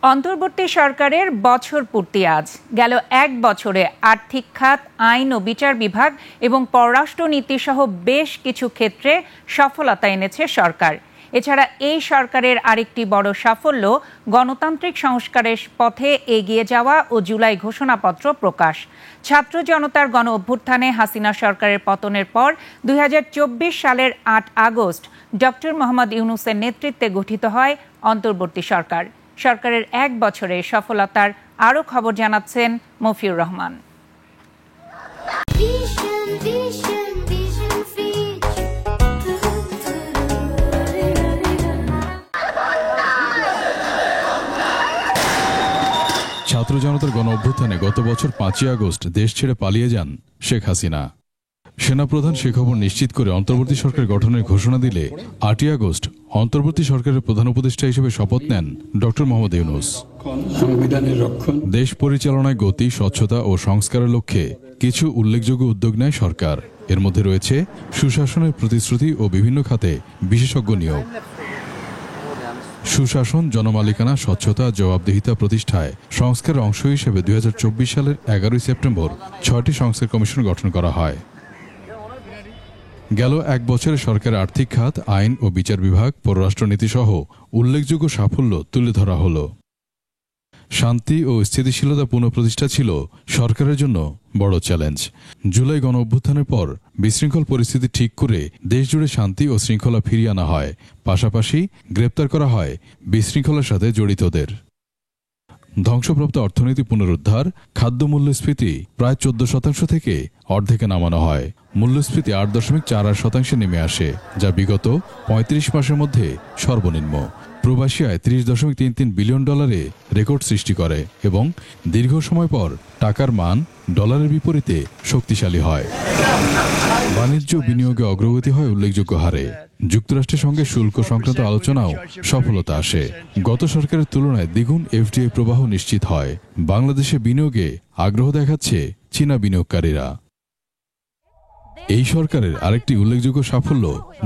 অন্তর্বর্তী সরকারের বছর পূর্তি আজ গেল এক বছরে আর্থিক খাত, আইন ও বিচার বিভাগ এবং পররাষ্ট্রনীতি সহ বেশ কিছু ক্ষেত্রে সফলতা এনেছে সরকার। এছাড়া এই সরকারের আরেকটি বড় সাফল্য গণতান্ত্রিক সংস্কারের পথে এগিয়ে যাওয়া ও জুলাই ঘোষণাপত্র প্রকাশ। ছাত্র জনতার গণ অভ্যুত্থানে হাসিনা সরকারের পতনের পর ২০২৪ সালের ৮ আগস্ট ডক্টর মোহাম্মদ ইউনূসের নেতৃত্বে গঠিত হয় অন্তর্বর্তী সরকার। সরকারের এক বছরে সফলতার আরও খবর জানাচ্ছেন মফিউর রহমান। ছাত্র জনতার গণ অভ্যুত্থানে গত বছর ৫ই আগস্ট দেশ ছেড়ে পালিয়ে যান শেখ হাসিনা। সেনাপ্রধান সে খবর নিশ্চিত করে অন্তর্বর্তী সরকার গঠনের ঘোষণা দিলে ৮ই আগস্ট অন্তর্বর্তী সরকারের প্রধান উপদেষ্টা হিসেবে শপথ নেন ডক্টর মোহাম্মদ ইউনূস। দেশ পরিচালনায় গতি, স্বচ্ছতা ও সংস্কারের লক্ষ্যে কিছু উল্লেখযোগ্য উদ্যোগ নেয় সরকার। এর মধ্যে রয়েছে সুশাসনের প্রতিশ্রুতি ও বিভিন্ন খাতে বিশেষজ্ঞ নিয়োগ। সুশাসন, জনমালিকানা, স্বচ্ছতা, জবাবদিহিতা প্রতিষ্ঠায় সংস্কারের অংশ হিসেবে ২০২৪ সালের ১১ই সেপ্টেম্বর ৬টি সংস্কার কমিশন গঠন করা হয়। গেল এক বছরে সরকারের আর্থিক খাত, আইন ও বিচার বিভাগ, পররাষ্ট্রনীতি সহ উল্লেখযোগ্য সাফল্য তুলে ধরা হল। শান্তি ও স্থিতিশীলতা পুনঃপ্রতিষ্ঠা ছিল সরকারের জন্য বড় চ্যালেঞ্জ। জুলাই গণ অভ্যুত্থানের পর বিশৃঙ্খল পরিস্থিতি ঠিক করে দেশজুড়ে শান্তি ও শৃঙ্খলা ফিরিয়ে আনা হয়। পাশাপাশি গ্রেপ্তার করা হয় বিশৃঙ্খলার সাথে জড়িতদের। ধ্বংসপ্রাপ্ত অর্থনীতি পুনরুদ্ধার, খাদ্য মূল্যস্ফীতি প্রায় ১৪% থেকে অর্ধেকে নামানো হয়। মূল্যস্ফীতি ৮.৪৮% নেমে আসে, যা বিগত ৩৫ মাসের মধ্যে সর্বনিম্ন। প্রবাসী আয় $৩০.৩৩ বিলিয়ন রেকর্ড সৃষ্টি করে এবং দীর্ঘ সময় পর টাকার মান ডলারের বিপরীতে শক্তিশালী হয়। বাণিজ্য বিনিয়োগে অগ্রগতি হয় উল্লেখযোগ্য হারে। যুক্তরাষ্ট্রের সঙ্গে শুল্ক সংক্রান্ত আলোচনাও সফলতা আসে। গত সরকারের তুলনায় দ্বিগুণ এফডিআই প্রবাহ নিশ্চিত হয়। বাংলাদেশে বিনিয়োগে আগ্রহ দেখাচ্ছে চীনা বিনিয়োগকারীরা। এই সরকারের আরেকটি উল্লেখযোগ্য সাফল্য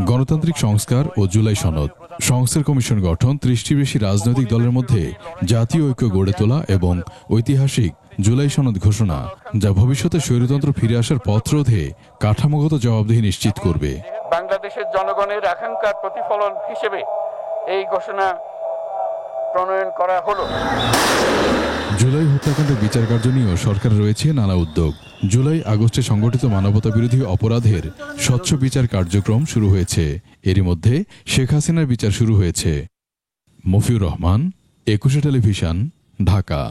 গণতান্ত্রিক সংস্কার ও জুলাই সনদ। সংস্কার কমিশন গঠন, ৩০টি বেশি রাজনৈতিক দলের মধ্যে জাতীয় ঐক্য গড়ে তোলা এবং ঐতিহাসিক জুলাই সনদ ঘোষণা, যা ভবিষ্যতে স্বৈরতন্ত্র ফিরে আসার পথ রোধে কাঠামোগত জবাবদিহি নিশ্চিত করবে। বাংলাদেশের জনগণের আকাঙ্ক্ষার প্রতিফলন হিসেবে এই ঘোষণা প্রণয়ন করা হলো। জুলাই হত্যাকাণ্ডের বিচার কার্য নিয়েও সরকার রয়েছে নানা উদ্যোগ। জুলাই আগস্টে সংগঠিত মানবতা বিরোধী অপরাধের স্বচ্ছ বিচার কার্যক্রম শুরু হয়েছে। এরই মধ্যে শেখ হাসিনার বিচার শুরু হয়েছে। মফিউর রহমান, ২১ টেলিভিশন, ঢাকা।